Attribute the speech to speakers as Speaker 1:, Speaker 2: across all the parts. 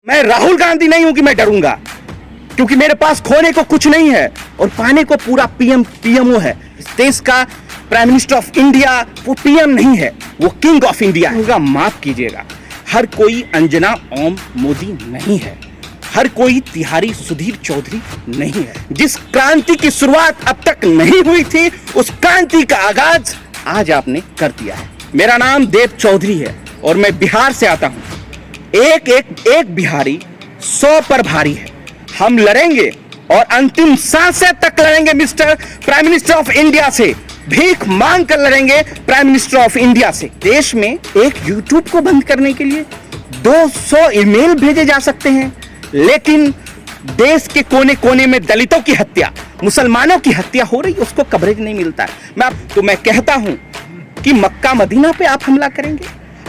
Speaker 1: मैं राहुल गांधी नहीं हूं कि मैं डरूंगा, क्योंकि मेरे पास खोने को कुछ नहीं है और पाने को पूरा पीएमओ है। इस देश का प्राइम मिनिस्टर ऑफ इंडिया वो पीएम नहीं है, वो किंग ऑफ इंडिया होगा। माफ कीजिएगा, हर कोई अंजना ओम मोदी नहीं है, हर कोई तिहारी सुधीर चौधरी नहीं है। जिस क्रांति की शुरुआत अब तक नहीं हुई थी, उस क्रांति का आगाज आज आपने कर दिया है। मेरा नाम देव चौधरी है और मैं बिहार से आता हूं। एक बिहारी 100 पर भारी है। हम लड़ेंगे और अंतिम सांसें तक लड़ेंगे mister prime minister of India से, भीख मांग कर लड़ेंगे प्राइम मिनिस्टर ऑफ इंडिया से। देश में एक यूट्यूब को बंद करने के लिए 200 ईमेल भेजे जा सकते हैं, लेकिन देश के कोने कोने में दलितों की हत्या, मुसलमानों की हत्या हो रही, उसको कवरेज नहीं मिलता है। मैं कहता हूं कि मक्का मदीना पे आप हमला करेंगे,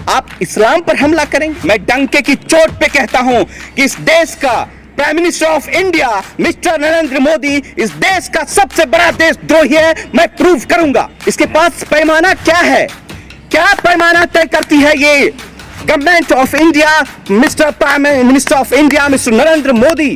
Speaker 1: आप इस्लाम पर हमला करेंगे। मैं डंके की चोट पे कहता हूं कि इस देश का prime minister of India mister Narendra Modi इस देश का सबसे बड़ा देशद्रोही है। मैं प्रूव करूंगा। इसके पास पैमाना क्या है, क्या पैमाना तय करती है ये government of India, mister prime minister of India mister Narendra Modi?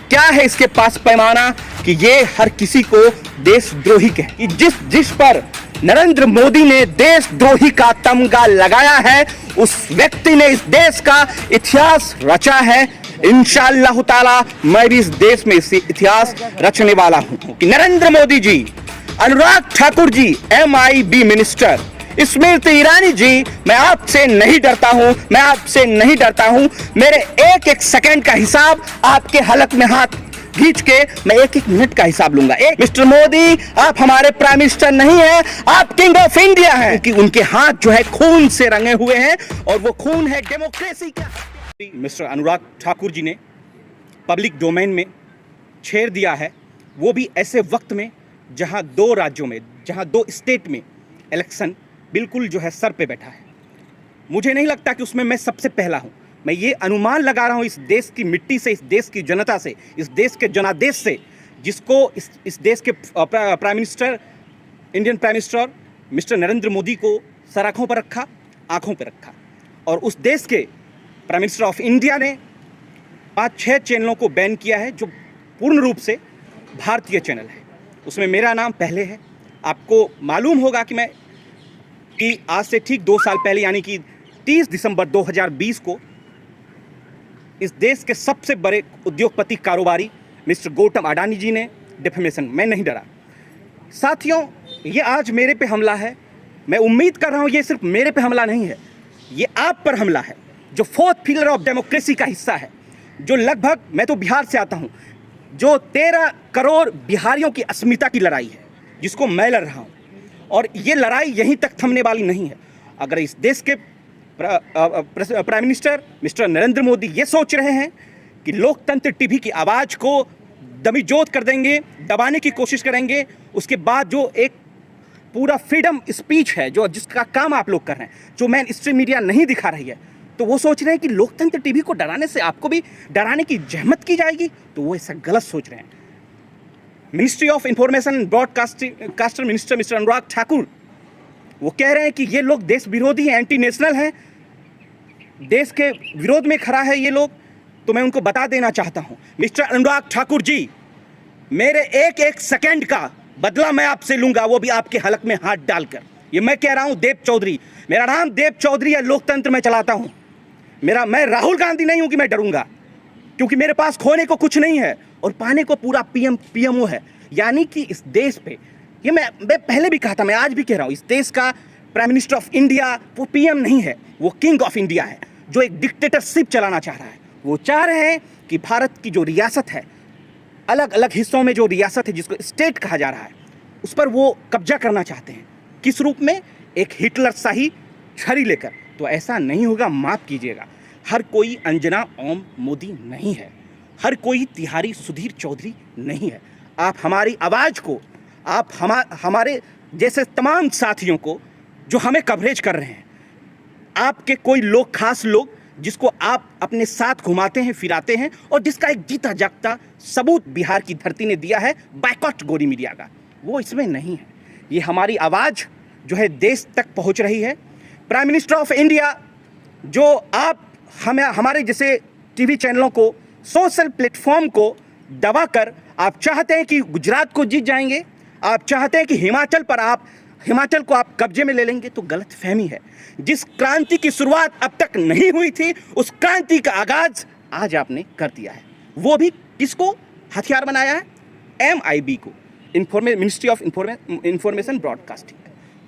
Speaker 1: क्या है इसके पास पैमाना कि ये हर किसी को देशद्रोही कहे? जिस पर नरेंद्र मोदी ने देशद्रोही का तमगा लगाया है, उस व्यक्ति ने इस देश का इतिहास रचा है। इंशाअल्लाह ताला मैं भी इस देश में इसी इतिहास रचने वाला हूं कि नरेंद्र मोदी जी, अनुराग ठाकुर जी MIB मिनिस्टर, स्मृति ईरानी जी, मैं आपसे नहीं डरता हूं, मैं आपसे नहीं डरता हूं। मेरे एक एक सेकंड का हिसाब आपके हलक में हाथ खींच के मैं एक एक मिनट का हिसाब लूंगा। मिस्टर मोदी, आप हमारे प्राइम मिनिस्टर नहीं है, आप किंग ऑफ इंडिया हैं, क्योंकि उनके हाथ जो है खून से रंगे हुए हैं और वो खून है डेमोक्रेसी का। मिस्टर अनुराग ठाकुर जी ने पब्लिक डोमेन में छेड़ दिया है, वो भी ऐसे वक्त में जहां 2 राज्यों में, जहां 2 स्टेट में इलेक्शन बिल्कुल जो है सर पे बैठा है। मुझे नहीं लगता कि उसमें मैं सबसे पहला हूं। मैं ये अनुमान लगा रहा हूं इस देश की मिट्टी से, इस देश की जनता से, इस देश के जनादेश से, जिसको इस देश के prime minister, Indian prime minister mister Narendra Modi को सर आंखों पर रखा, आंखों पर रखा। और उस देश के प्राइम मिनिस्टर ऑफ इंडिया ने 5-6 चैनलों को बैन किया है, जो पूर्ण रूप से भारतीय चैनल है। उसमें मेरा नाम पहले है। आपको मालूम होगा कि आज से ठीक 2 साल पहले, यानी कि 30 दिसंबर 2020 को इस देश के सबसे बड़े उद्योगपति कारोबारी मिस्टर गौतम अडानी जी ने डिफेमेशन, मैं नहीं डरा साथियों, ये आज मेरे पे हमला है। मैं उम्मीद कर रहा हूँ ये सिर्फ मेरे पे हमला नहीं है, ये आप पर हमला है, जो 4th पिलर ऑफ डेमोक्रेसी का हिस्सा है, जो लगभग, मैं तो बिहार से आता हूँ, जो 13 करोड़ बिहारियों की अस्मिता की लड़ाई है, जिसको मैं लड़ रहा हूँ। और ये लड़ाई यहीं तक थमने वाली नहीं है। अगर इस देश के prime minister mister Narendra Modi ये सोच रहे हैं कि लोकतंत्र टीवी की आवाज़ को दमीजोत कर देंगे, दबाने की कोशिश करेंगे, उसके बाद जो एक पूरा फ्रीडम स्पीच है, जो जिसका काम आप लोग कर रहे हैं, जो मेन स्ट्रीम मीडिया नहीं दिखा रही है, तो वो सोच रहे हैं कि लोकतंत्र टीवी को डराने से आपको भी डराने की जहमत की जाएगी, तो वो ऐसा गलत सोच रहे हैं। Ministry of information and broadcaster minister mister Anurag Thakur, वो कह रहे हैं कि ये लोग देश विरोधी हैं, एंटी नेशनल हैं, देश के विरोध में खड़ा है ये लोग। तो मैं उनको बता देना चाहता हूं, मिस्टर अनुराग ठाकुर जी, मेरे एक एक सेकंड का बदला मैं आपसे लूंगा, वो भी आपके हलक में हाथ डालकर। ये मैं कह रहा हूं, देव चौधरी, मेरा नाम देव चौधरी है, लोकतंत्र में चलाता हूं। मैं राहुल गांधी नहीं हूं कि मैं डरूंगा, क्योंकि मेरे पास खोने को कुछ नहीं है और पाने को पूरा पीएमओ है। यानी कि इस देश पे, ये मैं पहले भी कहा था, मैं आज भी कह रहा हूं, इस देश का प्राइम मिनिस्टर ऑफ इंडिया वो पीएम नहीं है, वो किंग ऑफ इंडिया है, जो एक डिक्टेटरशिप चलाना चाह रहा है। वो चाह रहे हैं कि भारत की जो रियासत है, अलग अलग हिस्सों में जो रियासत है, जिसको स्टेट कहा जा रहा है, उस पर वो कब्जा करना चाहते हैं। किस रूप में? एक हिटलर शाही छड़ी लेकर। तो ऐसा नहीं होगा, माफ कीजिएगा। हर कोई अंजना ओम मोदी नहीं है, हर कोई तिहारी सुधीर चौधरी नहीं है। आप हमारी आवाज़ को, आप हमारे जैसे तमाम साथियों को जो हमें कवरेज कर रहे हैं, आपके कोई लोग, खास लोग, जिसको आप अपने साथ घुमाते हैं, फिराते हैं, और जिसका एक जीता जागता सबूत बिहार की धरती ने दिया है, बायकॉट गोरी मीडिया का, वो इसमें नहीं है। ये हमारी आवाज़ जो है देश तक पहुंच रही है। प्राइम मिनिस्टर ऑफ इंडिया, जो आप हमें, हमारे जैसे टीवी चैनलों को, सोशल प्लेटफॉर्म को दबाकर आप चाहते हैं कि गुजरात को जीत जाएंगे, आप चाहते हैं कि हिमाचल को आप कब्जे में ले लेंगे, तो गलत फहमी है। जिस क्रांति की शुरुआत अब तक नहीं हुई थी, उस क्रांति का आगाज आज आपने कर दिया है। वो भी किसको हथियार बनाया है? MIB को, मिनिस्ट्री ऑफ इंफॉर्मेशन ब्रॉडकास्टिंग।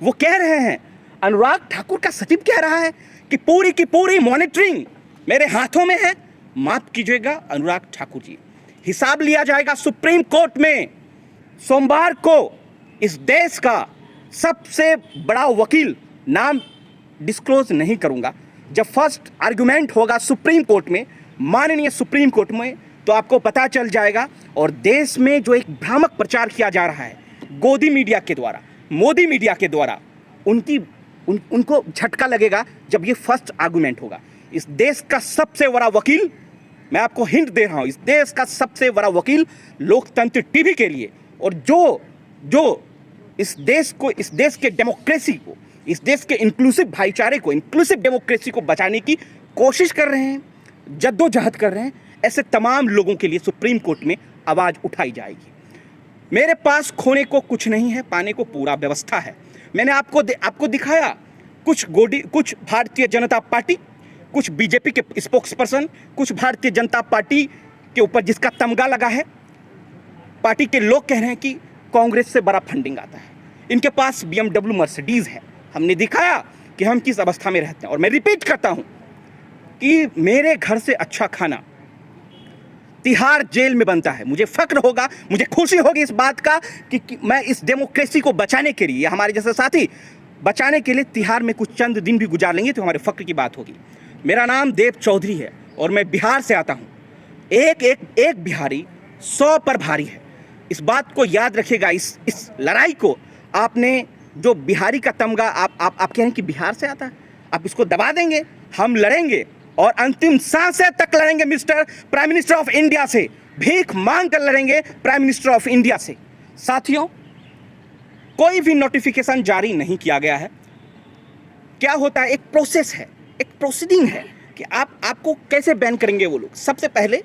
Speaker 1: वो कह रहे हैं, अनुराग ठाकुर का सचिव कह रहा है कि पूरी की पूरी मॉनिटरिंग मेरे हाथों में है। माफ कीजिएगा अनुराग ठाकुर जी, हिसाब लिया जाएगा सुप्रीम कोर्ट में। सोमवार को इस देश का सबसे बड़ा वकील, नाम डिस्क्लोज नहीं करूंगा, जब फर्स्ट आर्गुमेंट होगा सुप्रीम कोर्ट में, माननीय सुप्रीम कोर्ट में, तो आपको पता चल जाएगा। और देश में जो एक भ्रामक प्रचार किया जा रहा है गोदी मीडिया के द्वारा, मोदी मीडिया के द्वारा, उनको झटका लगेगा जब ये फर्स्ट आर्गुमेंट होगा। इस देश का सबसे बड़ा वकील, मैं आपको हिंट दे रहा हूं, इस देश का सबसे बड़ा वकील लोकतंत्र टीवी के लिए, और जो इस देश के डेमोक्रेसी को, इस देश के इंक्लूसिव भाईचारे को, इंक्लूसिव डेमोक्रेसी को बचाने की कोशिश कर रहे हैं, जद्दोजहद कर रहे हैं, ऐसे तमाम लोगों के लिए सुप्रीम कोर्ट में आवाज उठाई जाएगी। मेरे पास खोने को कुछ नहीं है, पाने को पूरा व्यवस्था है। मैंने आपको दिखाया कुछ भारतीय जनता पार्टी, कुछ बीजेपी के स्पोक्स पर्सन, कुछ भारतीय जनता पार्टी के ऊपर जिसका तमगा लगा है। पार्टी के लोग कह रहे हैं कि कांग्रेस से बड़ा फंडिंग आता है, इनके पास BMW मर्सिडीज है। हमने दिखाया कि हम किस अवस्था में रहते हैं। और मैं रिपीट करता हूं कि मेरे घर से अच्छा खाना तिहाड़ जेल में बनता है। मुझे फक्र होगा, मुझे खुशी होगी इस बात का कि मैं इस डेमोक्रेसी को बचाने के लिए, हमारे जैसे साथी बचाने के लिए तिहाड़ में कुछ चंद दिन भी गुजार लेंगे तो हमारे फक्र की बात होगी। मेरा नाम देव चौधरी है और मैं बिहार से आता हूँ। एक बिहारी 100 पर भारी है। इस बात को याद रखिएगा। इस लड़ाई को आपने, जो बिहारी का तमगा आप कह रहे हैं कि बिहार से आता है, आप इसको दबा देंगे। हम लड़ेंगे और अंतिम सांसें तक लड़ेंगे mister prime minister of India से, भीख मांग कर लड़ेंगे प्राइम मिनिस्टर ऑफ इंडिया से। साथियों, कोई भी नोटिफिकेशन जारी नहीं किया गया है। क्या होता है, एक प्रोसेस है, एक प्रोसीडिंग है कि आपको कैसे बैन करेंगे वो लोग। सबसे पहले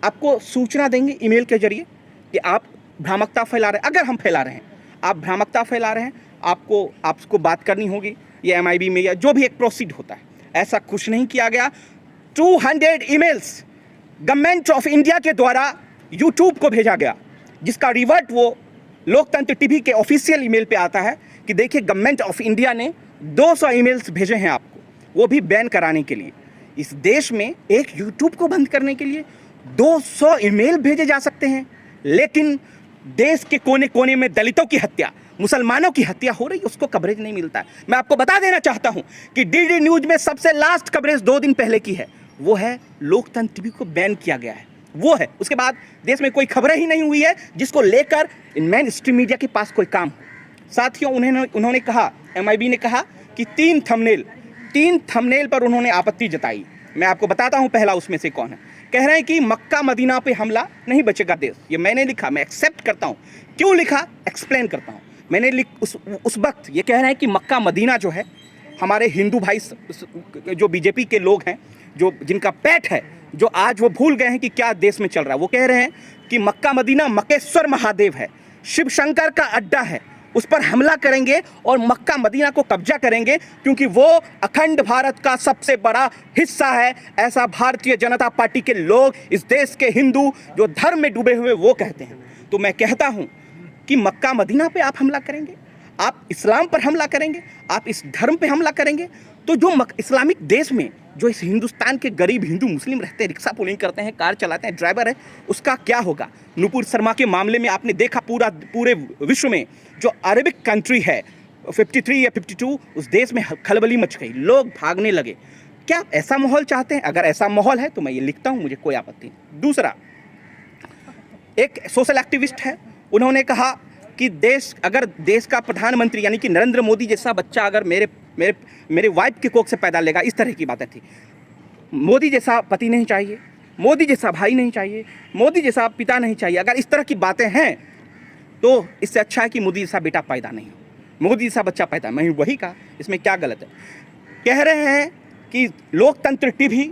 Speaker 1: आपको सूचना देंगे ईमेल के जरिए कि आप भ्रामकता फैला रहे हैं। अगर हम फैला रहे हैं, आप भ्रामकता फैला रहे हैं, आपको बात करनी होगी या MIB में, या जो भी एक प्रोसीड होता है। ऐसा कुछ नहीं किया गया। 200 ईमेल्स गवर्नमेंट ऑफ इंडिया के द्वारा यूट्यूब को भेजा गया, जिसका रिवर्ट वो लोकतंत्र टीवी के ऑफिशियल ईमेल पे आता है कि देखिए गवर्नमेंट ऑफ इंडिया ने 200 ईमेल्स भेजे हैं आपको, वो भी बैन कराने के लिए। इस देश में एक यूट्यूब को बंद करने के लिए 200 ईमेल भेजे जा सकते हैं, लेकिन देश के कोने कोने में दलितों की हत्या, मुसलमानों की हत्या हो रही है, उसको कवरेज नहीं मिलता है। मैं आपको बता देना चाहता हूं कि DD न्यूज में सबसे लास्ट कवरेज 2 दिन पहले की है, वो है लोकतंत्र टीवी को बैन किया गया है, वो है। उसके बाद देश में कोई खबरें ही नहीं हुई है जिसको लेकर मेन स्ट्रीम मीडिया के पास कोई काम हो। साथियों, उन्होंने कहा, MIB ने कहा कि 3 थंबनेल पर उन्होंने आपत्ति जताई। मैं आपको बताता हूं पहला उसमें से कौन है। कह रहे हैं कि मक्का मदीना पे हमला नहीं बचेगा देश। ये मैंने लिखा, मैं एक्सेप्ट करता हूं। क्यों लिखा, एक्सप्लेन करता हूं। मैंने उस वक्त ये कह रहे हैं कि मक्का मदीना जो है, हमारे हिंदू भाई जो बीजेपी के लोग हैं, जो जिनका पेट है, जो आज वो भूल गए हैं कि क्या देश में चल रहा है। वो कह रहे हैं कि मक्का मदीना मकेश्वर महादेव है, शिव शंकर का अड्डा है, उस पर हमला करेंगे और मक्का मदीना को कब्जा करेंगे, क्योंकि वो अखंड भारत का सबसे बड़ा हिस्सा है। ऐसा भारतीय जनता पार्टी के लोग, इस देश के हिंदू जो धर्म में डूबे हुए, वो कहते हैं। तो मैं कहता हूं कि मक्का मदीना पे आप हमला करेंगे, आप इस्लाम पर हमला करेंगे, आप इस धर्म पे हमला करेंगे, तो जो इस्लामिक देश में जो इस हिंदुस्तान के गरीब हिंदू मुस्लिम रहते हैं, रिक्शा पुलिंग करते हैं, कार चलाते हैं, ड्राइवर है, उसका क्या होगा। नुपुर शर्मा के मामले में आपने देखा, पूरे विश्व में जो अरबिक कंट्री है 53 या 52, उस देश में खलबली मच गई, लोग भागने लगे। क्या ऐसा माहौल चाहते हैं? अगर ऐसा माहौल है तो मैं ये लिखता हूँ, मुझे कोई आपत्ति नहीं। दूसरा, एक सोशल एक्टिविस्ट है, उन्होंने कहा कि अगर देश का प्रधानमंत्री यानी कि नरेंद्र मोदी जैसा बच्चा अगर मेरे वाइफ के कोख से पैदा लेगा, इस तरह की बातें थी। मोदी जैसा पति नहीं चाहिए, मोदी जैसा भाई नहीं चाहिए, मोदी जैसा पिता नहीं चाहिए। अगर इस तरह की बातें हैं तो इससे अच्छा है कि मोदी जैसा बेटा पैदा नहीं हो, मोदी जैसा बच्चा पैदा। मैं वही कहा, इसमें क्या गलत है। कह रहे हैं कि लोकतंत्र टीवी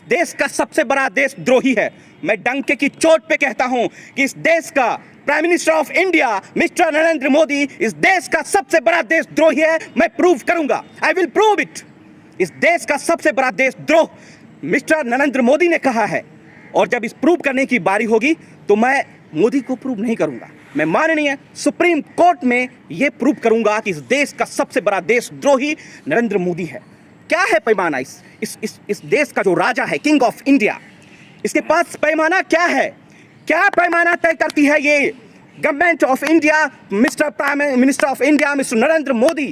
Speaker 1: देश का सबसे बड़ा देशद्रोही है। मैं डंके की चोट पे कहता हूं कि इस देश का prime minister of India mister Narendra Modi इस देश का सबसे बड़ा देशद्रोही है। मैं प्रूव करूंगा, आई विल प्रूव इट। इस देश का सबसे बड़ा देशद्रोह मिस्टर नरेंद्र मोदी ने कहा है, और जब इस प्रूव करने की बारी होगी तो मैं मोदी को प्रूव नहीं करूंगा, मैं माननीय सुप्रीम कोर्ट में यह प्रूव करूंगा कि इस देश का सबसे बड़ा देशद्रोही नरेंद्र मोदी है। क्या है पैमाना इस देश का जो राजा है, किंग ऑफ इंडिया, इसके पास पैमाना क्या है? क्या पैमाना तय करती है ये government of India, mister prime minister of India mister Narendra Modi?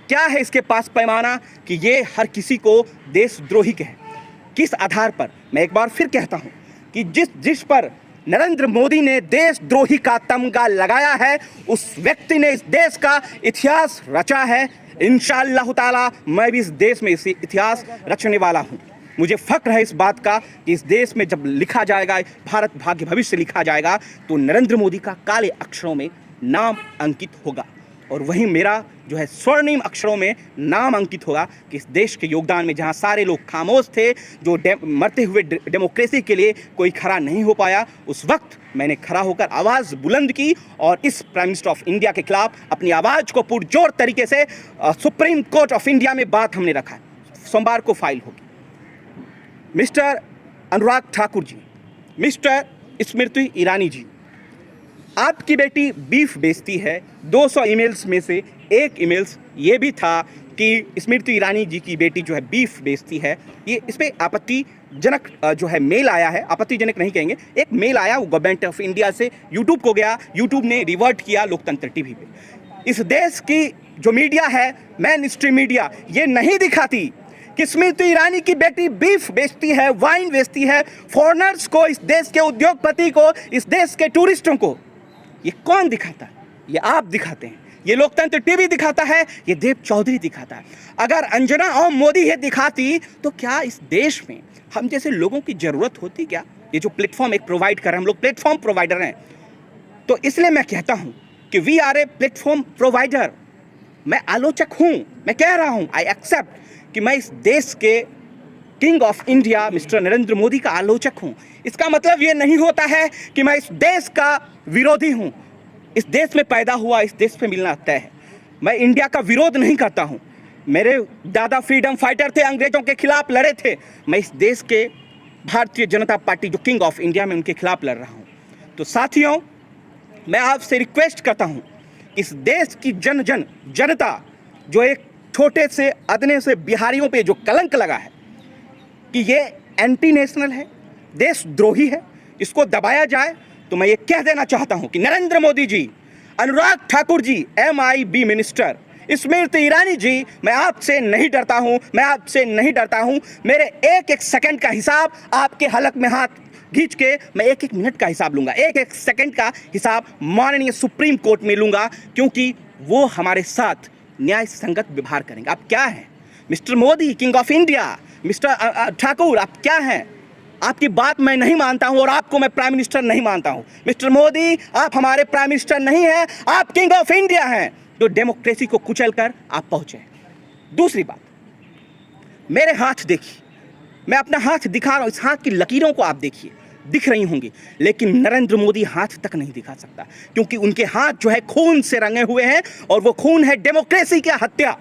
Speaker 1: क्या है इसके पास पैमाना कि ये हर किसी को देशद्रोही कहे? किस आधार पर? मैं एक बार फिर कहता हूं कि जिस पर नरेंद्र मोदी ने देशद्रोही का तमगा लगाया है, उस व्यक्ति ने इस देश का इतिहास रचा है। इंशाअल्लाह ताला मैं भी इस देश में इस इतिहास रचने वाला हूं। मुझे फख्र है इस बात का कि इस देश में जब लिखा जाएगा, भारत भाग्य भविष्य लिखा जाएगा, तो नरेंद्र मोदी का काले अक्षरों में नाम अंकित होगा, और वहीं मेरा जो है स्वर्णिम अक्षरों में नाम अंकित होगा कि इस देश के योगदान में जहां सारे लोग खामोश थे, जो मरते हुए डेमोक्रेसी के लिए कोई खड़ा नहीं हो पाया, उस वक्त मैंने खड़ा होकर आवाज़ बुलंद की और इस प्राइम मिनिस्टर ऑफ इंडिया के खिलाफ अपनी आवाज़ को पुरजोर तरीके से सुप्रीम कोर्ट ऑफ इंडिया में बात हमने रखा है। सोमवार को फाइल होगी। मिस्टर अनुराग ठाकुर जी, मिस्टर स्मृति ईरानी जी, आपकी बेटी बीफ बेचती है। 200 ईमेल्स में से एक ईमेल्स ये भी था कि स्मृति ईरानी जी की बेटी जो है बीफ बेचती है। ये इस पर आपत्तिजनक जो है मेल आया है, आपत्तिजनक नहीं कहेंगे, एक मेल आया वो गवर्नमेंट ऑफ इंडिया से यूट्यूब को गया, यूट्यूब ने रिवर्ट किया लोकतंत्र टीवी पे। इस देश की जो मीडिया है, मेन स्ट्रीम मीडिया, ये नहीं दिखाती कि स्मृति ईरानी की बेटी बीफ बेचती है, वाइन बेचती है फॉरेनर्स को, इस देश के उद्योगपति को, इस देश के टूरिस्टों को। ये कौन दिखाता है? ये आप दिखाते हैं, ये लोकतंत्र टीवी दिखाता है, ये देव चौधरी दिखाता है। अगर अंजना और मोदी ये दिखाती तो क्या इस देश में हम जैसे लोगों की ज़रूरत होती क्या? ये जो प्लेटफॉर्म एक प्रोवाइड कर रहे हैं, हम लोग प्लेटफॉर्म प्रोवाइडर हैं, तो इसलिए मैं कहता हूँ कि we are a platform provider. मैं आलोचक हूँ, मैं कह रहा हूँ, आई एक्सेप्ट कि मैं इस देश के king of India mister Narendra Modi का आलोचक हूं। इसका मतलब ये नहीं होता है कि मैं इस देश का विरोधी हूं। इस देश में पैदा हुआ, इस देश में मिलना तय है। मैं इंडिया का विरोध नहीं करता हूं। मेरे दादा फ्रीडम फाइटर थे, अंग्रेजों के खिलाफ लड़े थे। मैं इस देश के भारतीय जनता पार्टी जो किंग ऑफ इंडिया में, उनके खिलाफ लड़ रहा हूं। तो साथियों, मैं आपसे रिक्वेस्ट करता हूं, इस देश की जनता जो एक छोटे से अदने से बिहारियों पे जो कलंक लगा है कि ये एंटी नेशनल है, देशद्रोही है, इसको दबाया जाए, तो मैं ये कह देना चाहता हूं कि नरेंद्र मोदी जी, अनुराग ठाकुर जी, MIB मिनिस्टर, स्मृति ईरानी जी, मैं आपसे नहीं डरता हूं, मैं आपसे नहीं डरता हूं। मेरे एक एक सेकंड का हिसाब आपके हलक में हाथ खींच के मैं एक एक मिनट का हिसाब लूंगा, एक एक सेकंड का हिसाब माननीय सुप्रीम कोर्ट में लूंगा, क्योंकि वो हमारे साथ न्याय संगत व्यवहार करेंगे। आप क्या हैं mister Modi, king of India, mister Thakur, आप क्या हैं? आपकी बात मैं नहीं मानता हूं और आपको मैं प्राइम मिनिस्टर नहीं मानता हूं। मिस्टर मोदी, आप हमारे प्राइम मिनिस्टर नहीं हैं, आप किंग ऑफ इंडिया हैं, जो डेमोक्रेसी को कुचलकर आप पहुंचे। दूसरी बात, मेरे हाथ देखिए, मैं अपना हाथ दिखा रहा हूं, इस हाथ की लकीरों को आप देखिए, दिख रही होंगी, लेकिन नरेंद्र मोदी हाथ तक नहीं दिखा सकता, क्योंकि उनके हाथ जो है खून से रंगे हुए हैं, और वो खून है डेमोक्रेसी की हत्या।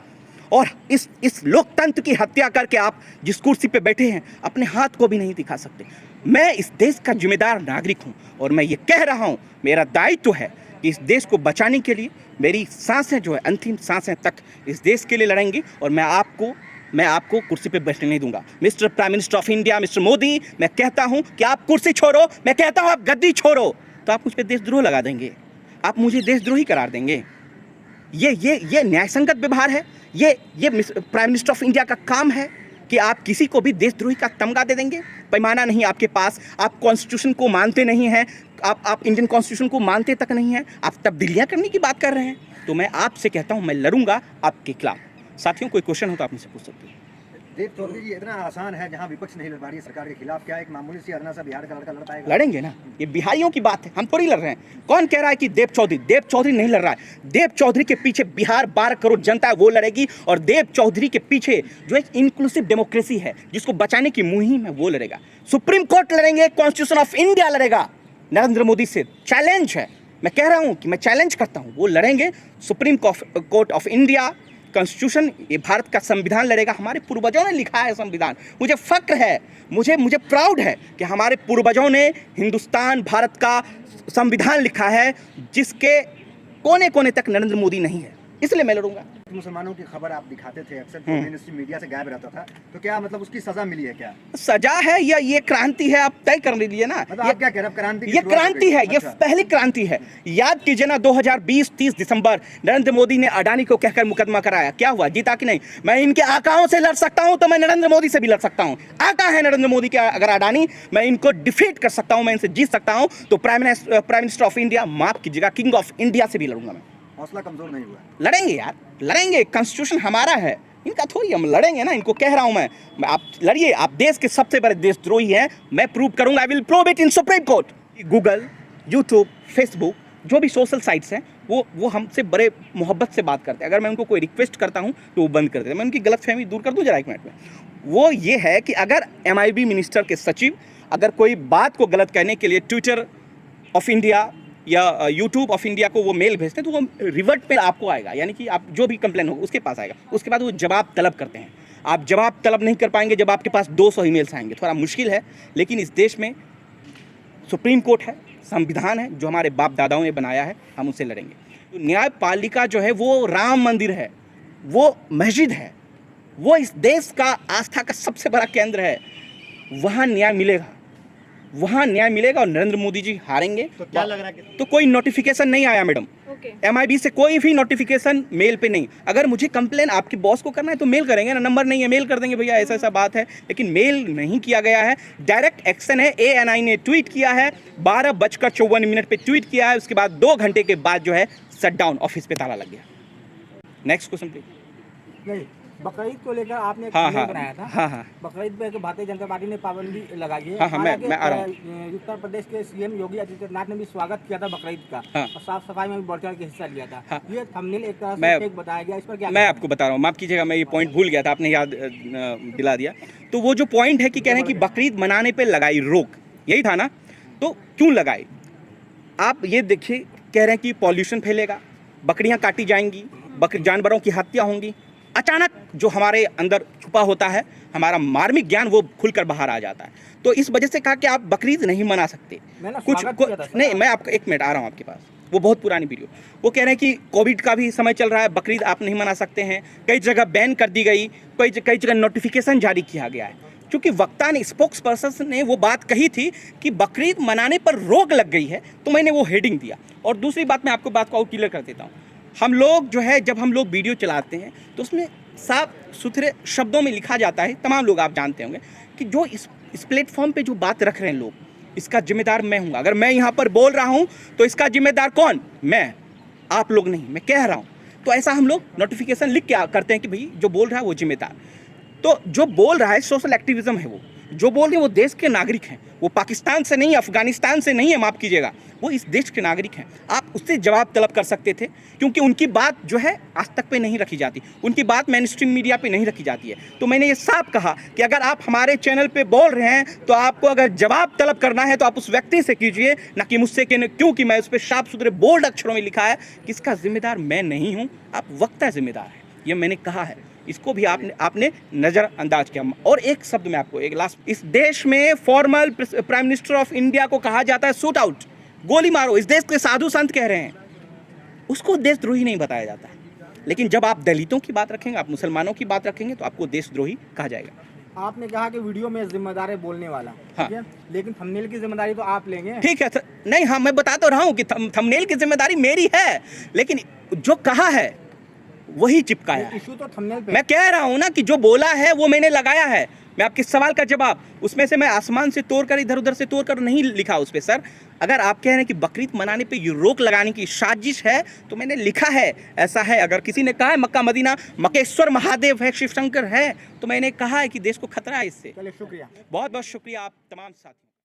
Speaker 1: और इस लोकतंत्र की हत्या करके आप जिस कुर्सी पे बैठे हैं, अपने हाथ को भी नहीं दिखा सकते। मैं इस देश का जिम्मेदार नागरिक हूं, और मैं ये कह रहा हूं, मेरा दायित्व है कि इस देश को बचाने के लिए मेरी सांसें जो है, अंतिम सांसें तक इस देश के लिए लड़ेंगी, और मैं आपको कुर्सी पे बैठने नहीं दूंगा। Mister prime minister of India mister Modi, मैं कहता हूं कि आप कुर्सी छोड़ो, मैं कहता हूं आप गद्दी छोड़ो, तो आप मुझ पे देशद्रोह लगा देंगे, आप मुझे देशद्रोही करार देंगे। ये न्यायसंगत व्यवहार है? ये प्राइम मिनिस्टर ऑफ इंडिया का काम है कि आप किसी को भी देशद्रोही का तमगा दे देंगे? पैमाना नहीं आपके पास, आप कॉन्स्टिट्यूशन को मानते नहीं हैं, आप इंडियन कॉन्स्टिट्यूशन को मानते तक नहीं हैं, आप तब्दीलियां करने की बात कर रहे हैं। तो मैं आपसे कहता हूं, मैं लड़ूंगा आपके खिलाफ। साथियों, कोई क्वेश्चन हो तो आप मुझसे पूछ सकते हैं।
Speaker 2: देव चौधरी जी, इतना आसान है जहां विपक्ष नहीं लड़ पा रही है सरकार के खिलाफ, क्या एक मामूली सी अदना सा बिहार का लड़का लड़ पाएगा?
Speaker 1: लड़ेंगे ना, ये बिहारियों की बात है, हम थोड़ी लड़ रहे हैं। कौन कह रहा है कि देव चौधरी नहीं लड़ रहा है? देव चौधरी के पीछे बिहार 12 करोड़ जनता है, वो लड़ेगी, और देव चौधरी के पीछे जो एक इंक्लूसिव डेमोक्रेसी है जिसको बचाने की मुहिम है वो लड़ेगा। सुप्रीम कोर्ट लड़ेंगे, कॉन्स्टिट्यूशन ऑफ इंडिया लड़ेगा नरेंद्र मोदी से। चैलेंज है, मैं कह रहा हूं कि मैं चैलेंज करता हूं, वो लड़ेंगे। Supreme court of India, constitution, ये भारत का संविधान लड़ेगा। हमारे पूर्वजों ने लिखा है संविधान, मुझे फक्र है, मुझे प्राउड है कि हमारे पूर्वजों ने हिंदुस्तान, भारत का संविधान लिखा है, जिसके कोने कोने तक नरेंद्र मोदी नहीं है, इसलिए मैं लड़ूंगा।
Speaker 2: मुसलमानों की खबर आप दिखाते थे अक्सर, जो मेनस्ट्रीम मीडिया से गायब रहता था, तो क्या मतलब उसकी सजा मिली है? क्या
Speaker 1: सजा है या ये क्रांति है, आप तय कर लीजिए ना।
Speaker 2: मतलब आप क्या कह रहे हैं? क्रांति,
Speaker 1: ये क्रांति है, ये पहली क्रांति है। याद कीजिए ना, 2020 30 दिसंबर नरेंद्र मोदी ने अडानी को कहकर मुकदमा कराया, क्या हुआ? जीता कि नहीं? मैं इनके आकाओं से लड़ सकता हूं तो मैं नरेंद्र मोदी से भी लड़ सकता हूं। आका है नरेंद्र मोदी के, अगर अडानी, मैं इनको डिफीट कर सकता हूं, मैं इनसे जीत सकता हूं, तो प्राइम मिनिस्टर ऑफ इंडिया, माफ कीजिएगा, किंग ऑफ इंडिया से भी लड़ूंगा मैं।
Speaker 2: हौसला कमजोर नहीं हुआ?
Speaker 1: लड़ेंगे यार, लड़ेंगे, कॉन्स्टिट्यूशन हमारा है, इनका थोड़ी, हम लड़ेंगे ना, इनको कह रहा हूं मैं। आप लड़िए, आप देश के सबसे बड़े देशद्रोही हैं, मैं प्रूव करूंगा, I will prove it in supreme court. Google, YouTube, Facebook, जो भी सोशल साइट्स हैं, वो हमसे बड़े मोहब्बत से बात करते हैं। अगर मैं उनको कोई रिक्वेस्ट करता हूं तो वो बंद कर देते हैं। मैं उनकी गलतफहमी दूर कर दूं जरा एक मिनट में। वो ये है कि अगर MIB मिनिस्टर के सचिव अगर कोई बात को गलत कहने के लिए ट्विटर ऑफ इंडिया या यूट्यूब ऑफ इंडिया को वो मेल भेजते हैं, तो वो रिवर्ट पे आपको आएगा, यानी कि आप जो भी कंप्लेन होगा उसके पास आएगा। उसके बाद वो जवाब तलब करते हैं। आप जवाब तलब नहीं कर पाएंगे जब आपके पास 200 ईमेल्स आएंगे, थोड़ा मुश्किल है। लेकिन इस देश में सुप्रीम कोर्ट है, संविधान है, जो हमारे बाप दादाओं ने बनाया है, हम उससे लड़ेंगे। तो न्यायपालिका जो है वो राम मंदिर है, वो मस्जिद है, वो इस देश का आस्था का सबसे बड़ा केंद्र है। वहाँ न्याय मिलेगा, वहाँ न्याय मिलेगा, और नरेंद्र मोदी जी हारेंगे।
Speaker 2: तो क्या लग रहा है?
Speaker 1: तो कोई नोटिफिकेशन नहीं आया मैडम, MIB से कोई भी नोटिफिकेशन मेल पे नहीं। अगर मुझे कंप्लेन आपके बॉस को करना है तो मेल करेंगे ना, नंबर नहीं है मेल कर देंगे, भैया ऐसा ऐसा बात है। लेकिन मेल नहीं किया गया है, डायरेक्ट एक्शन है। ANI ने ट्वीट किया है, 12:54 पे ट्वीट किया है, उसके बाद 2 घंटे के बाद जो है शट डाउन, ऑफिस पे ताला लग गया। Next question please.
Speaker 3: नहीं, बकरीद को लेकर आपने एक
Speaker 1: हाँ,
Speaker 3: वीडियो बनाया था।
Speaker 1: हाँ।
Speaker 3: बकरीद पे भारतीय जनता पार्टी ने पाबंदी लगाई है।
Speaker 1: हाँ, मैं आ रहा हूँ।
Speaker 3: उत्तर प्रदेश के CM योगी आदित्यनाथ ने भी स्वागत किया था बकरीद का,
Speaker 1: हाँ।
Speaker 3: और साफ सफाई में भी बढ़ चढ़ के हिस्सा लिया था।
Speaker 1: हाँ।
Speaker 3: ये थंबनेल एक तरह
Speaker 1: मैं-
Speaker 3: से फेक बताया गया, इस पर क्या?
Speaker 1: मैं आपको बता रहा हूँ, माफ़ कीजिएगा, मैं ये पॉइंट भूल गया था, आपने याद दिला दिया। तो वो जो पॉइंट है कि कह रहे हैं कि बकरीद मनाने पे लगाई रोक, यही था ना? तो क्यों लगाई? आप ये देखिए, कह रहे हैं कि पॉल्यूशन फैलेगा, बकरियां काटी जाएंगी, जानवरों की हत्या होंगी। अचानक जो हमारे अंदर छुपा होता है, हमारा मार्मिक ज्ञान, वो खुलकर बाहर आ जाता है। तो इस वजह से कहा कि आप बकरीद नहीं मना सकते। नहीं, मैं आपको 1 मिनट आ रहा हूँ आपके पास, वो बहुत पुरानी वीडियो। वो कह रहे हैं कि कोविड का भी समय चल रहा है, बकरीद आप नहीं मना सकते हैं। कई जगह बैन कर दी गई, कई जगह नोटिफिकेशन जारी किया गया है। क्योंकि वक्ता ने, स्पोक्स पर्सन ने वो बात कही थी कि बकरीद मनाने पर रोक लग गई है, तो मैंने वो हेडिंग दिया। और दूसरी बात, मैं आपको बात को और क्लियर कर देता हूँ। हम लोग जो है, जब हम लोग वीडियो चलाते हैं तो उसमें साफ सुथरे शब्दों में लिखा जाता है, तमाम लोग आप जानते होंगे, कि जो इस प्लेटफॉर्म पे जो बात रख रहे हैं लोग, इसका जिम्मेदार मैं हूँ। अगर मैं यहाँ पर बोल रहा हूँ तो इसका जिम्मेदार कौन? मैं, आप लोग नहीं, मैं कह रहा हूँ। तो ऐसा हम लोग नोटिफिकेशन लिख के करते हैं कि भाई जो बोल रहा है वो जिम्मेदार। तो जो बोल रहा है सोशल एक्टिविज्म है, वो जो बोल रहे हैं वो देश के नागरिक हैं, वो पाकिस्तान से नहीं, अफगानिस्तान से नहीं है, माफ़ कीजिएगा, वो इस देश के नागरिक हैं। आप उससे जवाब तलब कर सकते थे, क्योंकि उनकी बात जो है आज तक पे नहीं रखी जाती, उनकी बात मेनस्ट्रीम मीडिया पे नहीं रखी जाती है। तो मैंने ये साफ कहा कि अगर आप हमारे चैनल पे बोल रहे हैं तो आपको अगर जवाब तलब करना है तो आप उस व्यक्ति से कीजिए, ना कि मुझसे, क्योंकि मैं उस पर साफ सुथरे बोल्ड अक्षरों में लिखा है कि इसका जिम्मेदार मैं नहीं हूँ, आप वक्ता जिम्मेदार है, ये मैंने कहा है। इसको भी आपने नज़रअंदाज किया। और एक शब्द में आपको, एक लास्ट, इस देश में formal prime minister of India को कहा जाता है शूट आउट, गोली मारो। इस देश के साधु संत कह रहे हैं, उसको देशद्रोही नहीं बताया जाता है। लेकिन जब आप दलितों की बात रखेंगे, आप मुसलमानों की बात रखेंगे, तो आपको देशद्रोही कहा जाएगा।
Speaker 3: आपने कहा कि वीडियो में जिम्मेदार है बोलने वाला,
Speaker 1: हाँ।
Speaker 3: ठीक है, लेकिन थंबनेल की जिम्मेदारी तो आप लेंगे।
Speaker 1: ठीक है, नहीं, हाँ, मैं बता तो रहा हूँ कि थंबनेल की जिम्मेदारी मेरी है, लेकिन जो कहा है वही चिपकाया है।
Speaker 3: इशू तो थंबनेल पे
Speaker 1: मैं कह रहा हूं ना कि जो बोला है वो मैंने लगाया है। मैं आपके सवाल का जवाब उसमें से मैं आसमान से तोड़कर इधर उधर से तोड़कर नहीं लिखा उस पे सर। अगर आप कह रहे हैं कि बकरीद मनाने पे ये रोक लगाने की साजिश है तो मैंने लिखा है ऐसा है। अगर किसी ने कहा है मक्का मदीना मकेश्वर महादेव है, शिव शंकर है, तो मैंने कहा है कि देश को खतरा है इससे।
Speaker 3: चलिए शुक्रिया।
Speaker 1: बहुत बहुत शुक्रिया आप तमाम साथी।